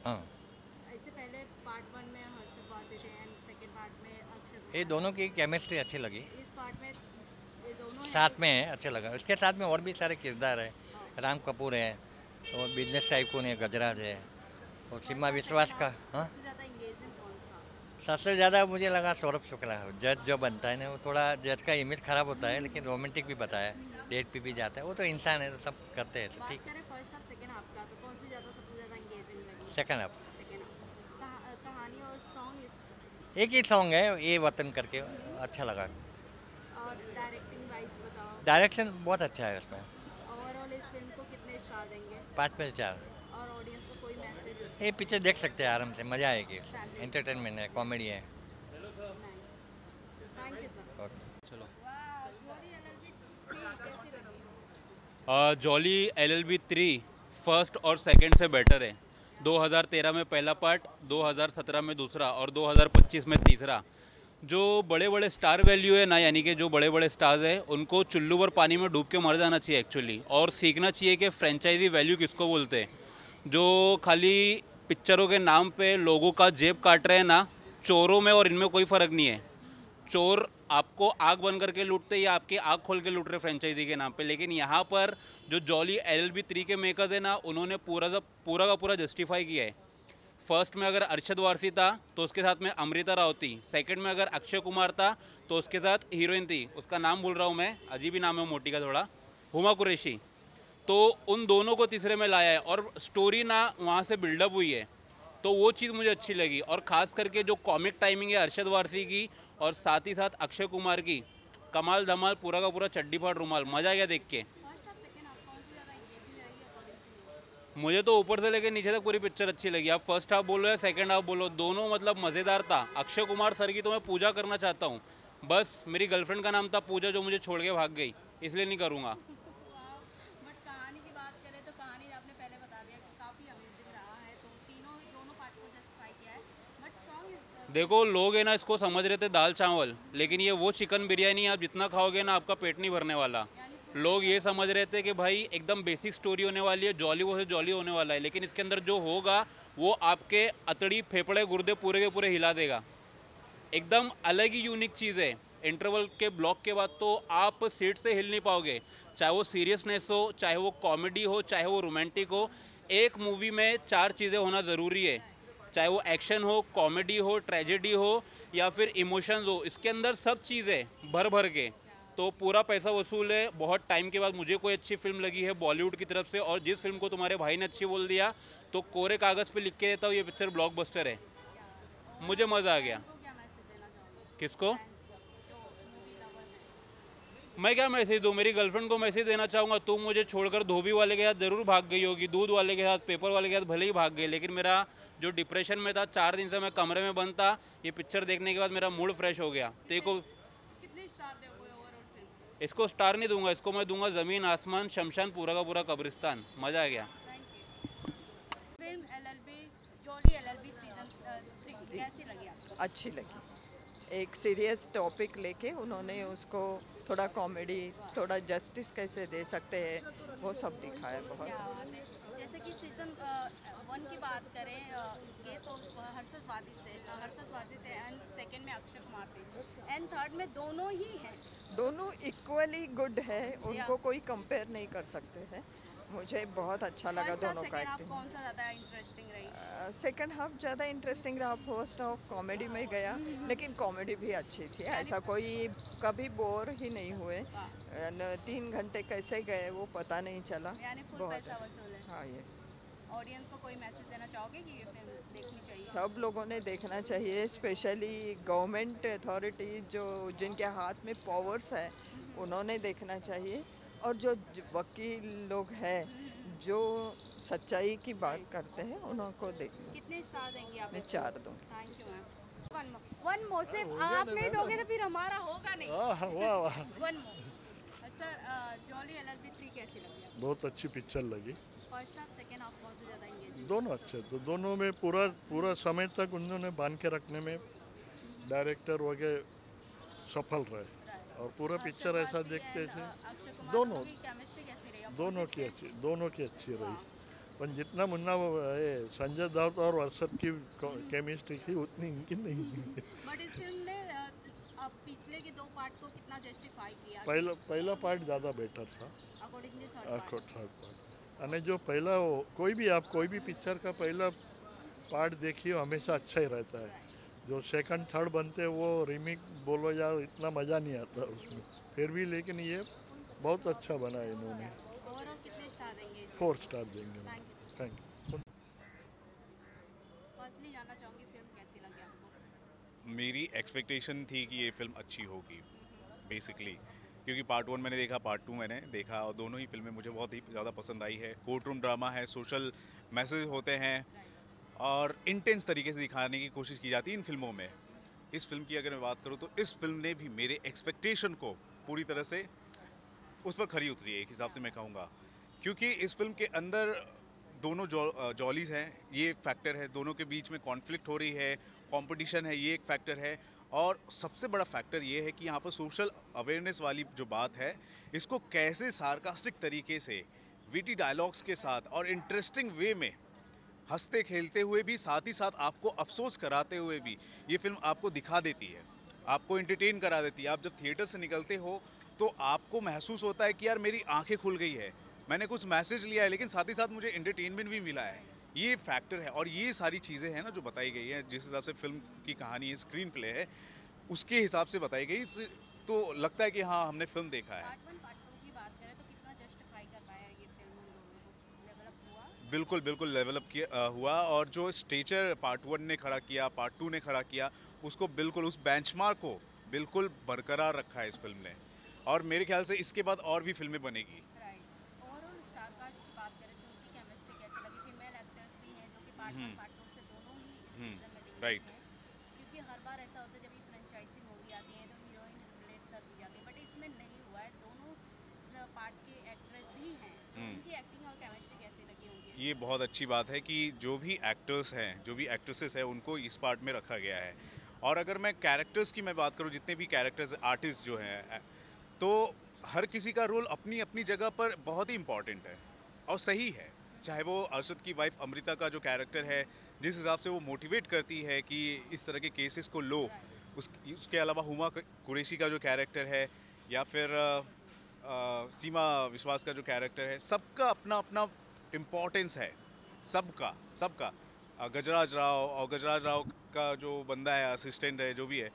हाँ, इससे पहले पार्ट 1 में हर्षद वारसी थे एंड सेकंड पार्ट में अक्षय ये कुमार दोनों थे। की केमिस्ट्री अच्छी लगी। इस पार्ट में ये दोनों हैं तो साथ में है, अच्छा लगा। उसके साथ में और भी सारे किरदार है। राम कपूर है और बिजनेस टाइकून है, गजराज है और सीमा फर्स्ट और विश्वास सेकंड का। हाफ हाँ, सबसे ज़्यादा एंगेजिंग कौन था? सबसे ज़्यादा मुझे लगा सौरभ शुक्ला। जज जो बनता है ना, वो थोड़ा जज का इमेज खराब होता है लेकिन रोमांटिक भी बताया है, डेट पे भी जाता है। वो तो इंसान है, तो सब करते हैं, तो बात ठीक है। करें फर्स्ट हाफ सेकंड हाफ का तो कौन सी ज़्यादा सबसे ज़्यादा एंगेजिंग लगी? Second half. Second half. कहानी और सॉन्ग इस एक ही सॉन्ग है ये वतन करके, अच्छा लगा। और डायरेक्टिंग वाइज बताओ। डायरेक्शन बहुत अच्छा है उसमें। ओवरऑल इस फिल्म को कितने स्टार देंगे? 5 में से 4। और ऑडियंस को कोई मैसेज? ये पिक्चर देख सकते हैं आराम से, मज़ा आएगी। फैमिली एंटरटेनमेंट है, कॉमेडी है। Nice. Thank you sir. Okay. चलो। वाह जोड़ी एलएलबी 3 कैसी लगी? जॉली एलएलबी 3 फर्स्ट और सेकंड से बेटर है। 2013 में पहला पार्ट, 2017 में दूसरा और 2025 में तीसरा। जो बड़े बड़े स्टार वैल्यू है ना, यानी कि जो बड़े बड़े स्टार्स हैं उनको चुल्लू पर पानी में डूब के मर जाना चाहिए एक्चुअली, और सीखना चाहिए कि फ्रेंचाइजी वैल्यू किसको बोलते हैं। जो खाली पिक्चरों के नाम पे लोगों का जेब काट रहे हैं ना, चोरों में और इनमें कोई फ़र्क नहीं है। चोर आपको आग बंद करके लूटते या आपकी आग खोल के लूट रहे फ्रेंचाइजी के नाम पे, लेकिन यहाँ पर जो जॉली एलएलबी 3 के मेकर्स है ना, उन्होंने पूरा का पूरा जस्टिफाई किया है। फर्स्ट में अगर अरशद वारसी था तो उसके साथ में अमृता राव थी, सेकंड में अगर अक्षय कुमार था तो उसके साथ हीरोइन थी, उसका नाम भूल रहा हूँ मैं, अजीब ही नाम है मोटी का थोड़ा, हुमा कुरैशी। तो उन दोनों को तीसरे में लाया है और स्टोरी ना वहाँ से बिल्डअप हुई है, तो वो चीज़ मुझे अच्छी लगी। और ख़ास करके जो कॉमिक टाइमिंग है अरशद वारसी की और साथ ही साथ अक्षय कुमार की, कमाल धमाल, पूरा का पूरा चड्डी फाड़ रुमाल, मज़ा आ गया देख के। फर्स्ट हाफ सेकंड हाफ कौन सी ज़्यादा एंगेजिंग रही अकॉर्डिंग टू यू? मुझे तो ऊपर से लेके नीचे तक पूरी पिक्चर अच्छी लगी। आप फर्स्ट हाफ बोलो या सेकंड हाफ बोलो, दोनों मतलब मज़ेदार था। अक्षय कुमार सर की तो मैं पूजा करना चाहता हूँ, बस मेरी गर्लफ्रेंड का नाम था पूजा जो मुझे छोड़ के भाग गई, इसलिए नहीं करूँगा। वाह। बट कहानी की बात करें तो कहानी आपने पहले बता दिया कि काफ़ी अमेजिंग रहा है, तो तीनों दोनों पार्ट को जस्टिफाई किया है। बट सॉन्ग इज देखो लोग है ना इसको समझ रहे थे दाल चावल, लेकिन ये वो चिकन बिरयानी आप जितना खाओगे ना आपका पेट नहीं भरने वाला। यानी लोग ये समझ रहे थे कि भाई एकदम बेसिक स्टोरी होने वाली है, जॉली वो से जॉली होने वाला है, लेकिन इसके अंदर जो होगा वो आपके अतड़ी फेफड़े गुर्दे पूरे के पूरे हिला देगा। एकदम अलग ही यूनिक चीज़ है। इंटरवल के ब्लॉक के बाद तो आप सीट से हिल नहीं पाओगे, चाहे वो सीरियसनेस हो, चाहे वो कॉमेडी हो, चाहे वो रोमांटिक हो। एक मूवी में 4 चीज़ें होना ज़रूरी है, चाहे वो एक्शन हो, कॉमेडी हो, ट्रेजेडी हो या फिर इमोशंस हो, इसके अंदर सब चीज़ें भर भर के। तो पूरा पैसा वसूल है। बहुत टाइम के बाद मुझे कोई अच्छी फिल्म लगी है बॉलीवुड की तरफ से, और जिस फिल्म को तुम्हारे भाई ने अच्छी बोल दिया तो कोरे कागज़ पे लिख के देता हूँ ये पिक्चर ब्लॉकबस्टर है। मुझे ओवरऑल मज़ा आ गया। फैन को क्या मैसेज देना चाहोगे? किसको? फैंस को जो मूवी लवर हैं। मैं क्या मैसेज दूँ? मेरी गर्लफ्रेंड को मैसेज देना चाहूँगा, तू मुझे छोड़कर धोबी वाले के साथ ज़रूर भाग गई होगी, दूध वाले के साथ, पेपर वाले के साथ भले ही भाग गई, लेकिन मेरा जो डिप्रेशन में था 4 दिन से मैं कमरे में बंद था, ये पिक्चर देखने के बाद मेरा मूड फ्रेश हो गया। तेरे को कितने स्टार दोगे ओवरऑल फिल्म को? इसको स्टार नहीं दूंगा, इसको मैं दूंगा ज़मीन आसमान शमशान पूरा का पूरा कब्रिस्तान। मज़ा आ गया। Thank you. Film LLB jolly LLB season 3 जी, कैसी लगी आपको? अच्छी लगी। एक सीरियस टॉपिक लेके उन्होंने उसको थोड़ा कॉमेडी, थोड़ा जस्टिस कैसे दे सकते हैं वो सब दिखाया क्या बहुत। बात है। जैसे कि सीजन 1 की बात करें इसके तो हर्षद वादी थे एंड सेकंड में अक्षय कुमार थे एंड थर्ड में दोनों ही हैं। दोनों इक्वली गुड है, या उनको कोई कंपेयर नहीं कर सकते हैं। मुझे बहुत अच्छा लगा फर्स्ट हाफ दोनों का सेकंड हाफ एक्टिंग। कौन सा ज़्यादा इंटरेस्टिंग रही? सेकंड हाफ ज़्यादा इंटरेस्टिंग रहा, फर्स्ट हाफ कॉमेडी में गया, लेकिन कॉमेडी भी अच्छी थी, ऐसा कोई कभी बोर ही नहीं हुए। वाह। 3 घंटे कैसे गए वो पता नहीं चला। यानी फुल बहुत पैसा अच्छा। वसूल है। हाँ, यस। ऑडियंस को कोई मैसेज देना चाहोगे कि ये फिल्म देखनी चाहिए? सब लोगों ने देखना चाहिए, स्पेशली गवर्नमेंट अथॉरिटी जो जिनके हाथ में पावर्स है उन्होंने देखना चाहिए, और जो वकील लोग हैं जो सच्चाई की बात करते हैं उनको देखना। कितने स्टार देंगे आप? मैं 4 दूँ। Thank you ma'am. One more सिर्फ आप नहीं दोगे तो फिर हमारा होगा नहीं। वाह वाह, one more sir. Jolly LLB 3 कैसी लगी आपको? बहुत अच्छी पिक्चर लगी। फर्स्ट हाफ सेकंड हाफ कौन सा ज़्यादा एंगेजिंग? दोनों अच्छे, तो दोनों में पूरा पूरा समय तक उन्होंने बांध के रखने में डायरेक्टर वगैरह सफल रहे, और पूरा पिक्चर ऐसा देखते थे। अक्षय कुमार दोनों की केमिस्ट्री कैसी रही? दोनों की अच्छी रही। पर जितना मुन्ना ये संजय दत्त और अरशद की केमिस्ट्री थी उतनी इनकी नहीं। बट इस फिल्म ने अब पिछले के 2 पार्ट को कितना जस्टिफाई किया पहला पार्ट ज़्यादा बेटर था according to third part? Third part. અને जो पहला कोई भी पिक्चर का पहला पार्ट देखिए हमेशा अच्छा ही रहता है। जो सेकंड थर्ड बनते हैं वो रीमेक बोलो या इतना मज़ा नहीं आता उसमें, फिर भी लेकिन ये बहुत अच्छा बना है इन्होंने। ओवरऑल कितने स्टार देंगे? 4 स्टार देंगे। Thank you. Thank you. Firstly जानना चाहूँगी फिल्म कैसी लगी आपको? मेरी एक्सपेक्टेशन थी कि ये फिल्म अच्छी होगी बेसिकली, क्योंकि पार्ट 1 मैंने देखा, पार्ट 2 मैंने देखा और दोनों ही फिल्में मुझे बहुत ही ज़्यादा पसंद आई है। कोर्ट रूम ड्रामा है, सोशल मैसेज होते हैं और इंटेंस तरीके से दिखाने की कोशिश की जाती है इन फिल्मों में। इस फिल्म की अगर मैं बात करूँ तो इस फिल्म ने भी मेरे एक्सपेक्टेशन को पूरी तरह से उस पर खरी उतरी है, एक हिसाब से मैं कहूँगा, क्योंकि इस फिल्म के अंदर दोनों जॉलीज हैं, ये फैक्टर है, दोनों के बीच में कॉन्फ्लिक्ट हो रही है, कंपटीशन है, ये एक फैक्टर है, और सबसे बड़ा फैक्टर ये है कि यहाँ पर सोशल अवेयरनेस वाली जो बात है, इसको कैसे सार्कास्टिक तरीके से विटी डायलॉग्स के साथ और इंटरेस्टिंग वे में हंसते खेलते हुए भी, साथ ही साथ आपको अफसोस कराते हुए भी ये फिल्म आपको दिखा देती है, आपको एंटरटेन करा देती है। आप जब थिएटर से निकलते हो तो आपको महसूस होता है कि यार मेरी आंखें खुल गई है, मैंने कुछ मैसेज लिया है, लेकिन साथ ही साथ मुझे एंटरटेनमेंट भी मिला है। ये फैक्टर है और ये सारी चीज़ें हैं ना जो बताई गई है, जिस हिसाब से फिल्म की कहानी है, स्क्रीन प्ले है, उसके हिसाब से बताई गई, तो लगता है कि हाँ हमने फिल्म देखा है। पार्ट 1 पार्ट 2 की बात करें तो कितना जस्टिफाई कर पाया ये फिल्म उन लोगों को? डेवलप हुआ? बिल्कुल बिल्कुल लेवल अप किया हुआ, और जो स्टेचर पार्ट 1 ने खड़ा किया, पार्ट 2 ने खड़ा किया, उसको बिल्कुल उस बेंचमार्क को बिल्कुल बरकरार रखा है इस फिल्म ने, और मेरे ख्याल से इसके बाद और भी फिल्में बनेगी। राइट। ओवरऑल स्टार कास्ट की बात करें तो उनकी केमिस्ट्री कैसी लगी? फीमेल एक्टर्स भी हैं जो कि पार्ट 1 पार्ट 2 से दोनों ही इस सीजन में दिख राइट। हैं, क्योंकि हर बार ऐसा होता है जब ये फ्रेंचाइजी मूवी आती है तो हीरोइन रिप्लेस कर दी जाती है, बट इसमें नहीं हुआ है, दोनों पार्ट के एक्ट्रेस भी हैं, तो उनकी एक्टिंग और केमिस्ट्री कैसी लगी उनकी? ये बहुत अच्छी बात है कि जो भी एक्टर्स हैं, जो भी एक्ट्रेसेस हैं, उनको इस पार्ट में रखा गया है। और अगर मैं कैरेक्टर्स की मैं बात करूँ, जितने भी कैरेक्टर्स आर्टिस्ट जो हैं, तो हर किसी का रोल अपनी अपनी जगह पर बहुत ही इम्पॉर्टेंट है और सही है। चाहे वो अरशद की वाइफ अमृता का जो कैरेक्टर है, जिस हिसाब से वो मोटिवेट करती है कि इस तरह के केसेस को लो, उसके अलावा हुमा कुरैशी का जो कैरेक्टर है, या फिर सीमा विश्वास का जो कैरेक्टर है, सबका अपना अपना इम्पोर्टेंस है, सबका गजराज राव, और गजराज राव का जो बंदा है, असिस्टेंट है, जो भी है,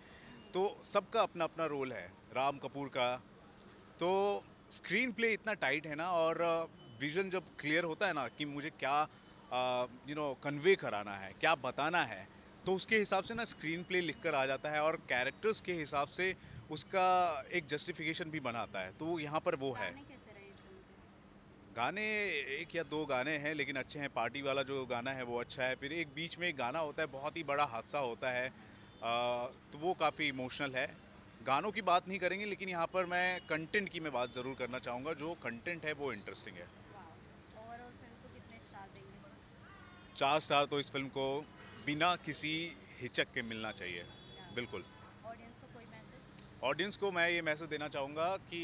तो सबका अपना अपना रोल है, राम कपूर का। तो स्क्रीन प्ले इतना टाइट है ना, और विजन जब क्लियर होता है ना कि मुझे क्या कन्वे कराना है, क्या बताना है, तो उसके हिसाब से ना स्क्रीन प्ले लिख कर आ जाता है, और कैरेक्टर्स के हिसाब से उसका एक जस्टिफिकेशन भी बनाता है। तो यहाँ पर वो है। गाने कैसे रहे इस फिल्म के? गाने 1 या 2 गाने हैं, लेकिन अच्छे हैं। पार्टी वाला जो गाना है वो अच्छा है। फिर एक बीच में एक गाना होता है, बहुत ही बड़ा हादसा होता है, तो वो काफ़ी इमोशनल है। गानों की बात नहीं करेंगे, लेकिन यहाँ पर मैं कंटेंट की मैं बात ज़रूर करना चाहूँगा। जो कंटेंट है वो इंटरेस्टिंग है। ओवरऑल फिल्म को कितने स्टार देंगे? 4 स्टार तो इस फिल्म को बिना किसी हिचक के मिलना चाहिए, बिल्कुल। ऑडियंस को कोई मैसेज? ऑडियंस को मैं ये मैसेज देना चाहूँगा कि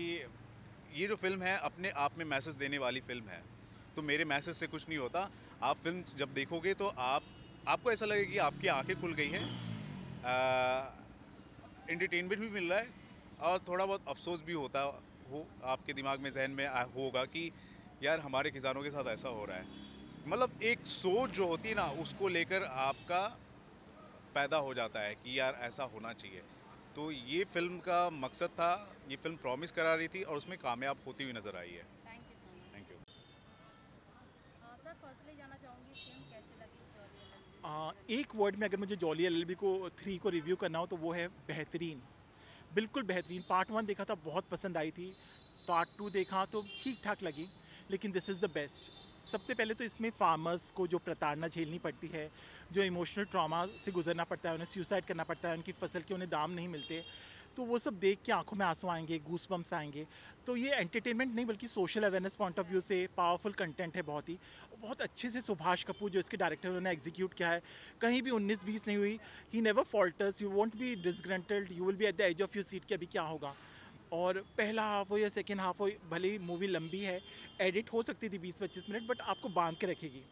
ये जो फिल्म है अपने आप में मैसेज देने वाली फिल्म है, तो मेरे मैसेज से कुछ नहीं होता। आप फिल्म जब देखोगे तो आपको ऐसा लगेगा कि आपकी आंखें खुल गई हैं, एंटरटेनमेंट भी मिल रहा है, और थोड़ा बहुत अफसोस भी होता हो आपके दिमाग में, जहन में होगा कि यार हमारे किसानों के साथ ऐसा हो रहा है। मतलब एक सोच जो होती है ना, उसको लेकर आपका पैदा हो जाता है कि यार ऐसा होना चाहिए। तो ये फिल्म का मकसद था, ये फिल्म प्रॉमिस करा रही थी और उसमें कामयाब होती हुई नज़र आई है। Thank you so much. Thank you. Sir firstly जानना चाहूँगी फिल्म कैसी लगी जॉली एलएलबी? एक वर्ड में अगर मुझे जॉली एलएलबी को 3 को रिव्यू करना हो तो वो है बेहतरीन, बिल्कुल बेहतरीन। पार्ट 1 देखा था, बहुत पसंद आई थी। पार्ट 2 देखा तो ठीक ठाक लगी, लेकिन दिस इज़ द बेस्ट। सबसे पहले तो इसमें फार्मर्स को जो प्रताड़ना झेलनी पड़ती है, जो इमोशनल ट्रॉमा से गुजरना पड़ता है, उन्हें सुसाइड करना पड़ता है, उनकी फसल के उन्हें दाम नहीं मिलते, तो वो सब देख के आंखों में आंसू आएंगे, गूस बम्स आएंगे। तो ये एंटरटेनमेंट नहीं बल्कि social awareness point of view से पावरफुल कंटेंट है। बहुत अच्छे से सुभाष कपूर जो इसके डायरेक्टर उन्होंने एग्जीक्यूट किया है, कहीं भी 19-20 नहीं हुई। He never falters, you won't be disgruntled, you will be at the edge of your seat कि अभी क्या होगा। और पहला हाफ हो या सेकेंड हाफ हो, भले ही मूवी लंबी है, एडिट हो सकती थी 20-25 मिनट, बट आपको बांध के रखेगी।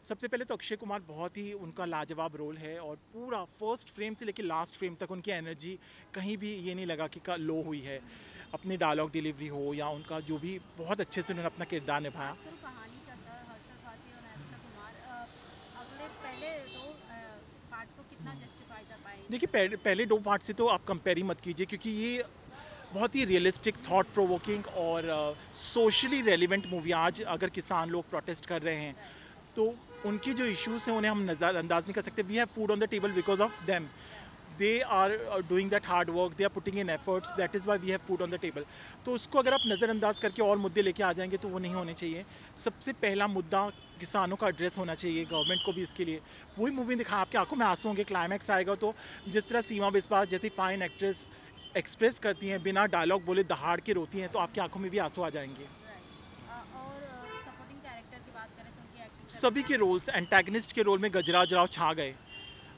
सबसे पहले तो अक्षय कुमार बहुत ही उनका लाजवाब रोल है, और पूरा फर्स्ट फ्रेम से लेकर लास्ट फ्रेम तक उनकी एनर्जी कहीं भी ये नहीं लगा कि लो हुई है। अपनी डायलॉग डिलीवरी हो या उनका जो भी, बहुत अच्छे से उन्होंने अपना किरदार निभाया। बात करूँ कहानी का सर, हर्षद भारती और नैमिषा कुमार अगले पहले दो पार्ट को कितना जस्टिफाई कर पाएंगे? देखिए पहले 2 पार्ट से तो आप कंपेयर ही मत कीजिए, क्योंकि ये बहुत ही रियलिस्टिक, थॉट प्रोवोकिंग और सोशली रेलिवेंट मूवी। आज अगर किसान लोग प्रोटेस्ट कर रहे हैं तो उनकी जो इश्यूज़ हैं उन्हें हम नज़रअंदाज नहीं कर सकते। We have food on the table because of them, they are doing that hard work, they are putting in efforts, that is why we have food on the table. तो उसको अगर आप नज़रअंदाज करके और मुद्दे लेके आ जाएंगे तो वो नहीं होने चाहिए। सबसे पहला मुद्दा किसानों का एड्रेस होना चाहिए, गवर्नमेंट को भी इसके लिए। वही मूवी दिखा, आपकी आंखों में आंसू होंगे, क्लाइमैक्स आएगा तो जिस तरह सीमा बिस्वास जैसी फाइन एक्ट्रेस एक्सप्रेस करती हैं, बिना डायलॉग बोले दहाड़ के रोती हैं, तो आपकी आंखों में भी आंसू आ जाएंगे। और सपोर्टिंग कैरेक्टर की बात करें तो उनकी एक्टिंग सभी के रोल्स, एंटागनिस्ट के रोल में गजराज राव छा गए।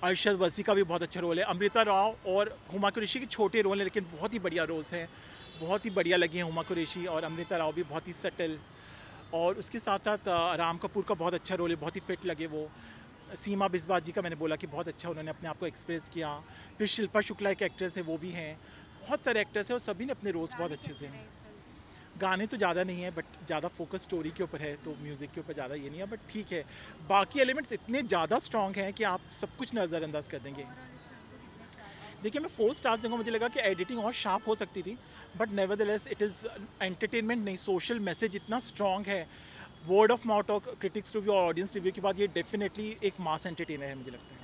अरशद वसी का भी बहुत अच्छा रोल है। अमृता राव और हुमा कुरैशी के छोटे रोल हैं, लेकिन बहुत ही बढ़िया रोल्स हैं, बहुत ही बढ़िया लगी हैं हुमा कुरैशी, और अमृता राव भी बहुत ही सटल। और उसके साथ साथ राम कपूर का बहुत अच्छा रोल है, बहुत ही फिट लगे वो। सीमा बिस्वास जी का मैंने बोला कि बहुत अच्छा उन्होंने अपने आप को एक्सप्रेस किया। फिर शिल्पा शुक्ला एक एक्ट्रेस है, वो भी हैं। बहुत सारे एक्टर्स हैं और सभी ने अपने रोल्स बहुत अच्छे से हैं। गाने तो ज़्यादा नहीं है, बट ज़्यादा फोकस स्टोरी के ऊपर है, तो म्यूज़िक के ऊपर ज़्यादा ये नहीं है, बट ठीक है। बाकी एलिमेंट्स इतने ज़्यादा स्ट्रॉन्ग हैं कि आप सब कुछ नज़रअंदाज कर देंगे। देखिए, मैं 4 स्टार्स दूंगा। मुझे लगा कि एडिटिंग और शार्प हो सकती थी, but nevertheless it is entertainment नहीं, सोशल मैसेज इतना स्ट्रॉन्ग है। वर्ड ऑफ माउथ और क्रिटिक्स रिव्यू और ऑडियंस रिव्यू के बाद ये डेफिनेटली एक मास एंटरटेनर है, मुझे लगता है।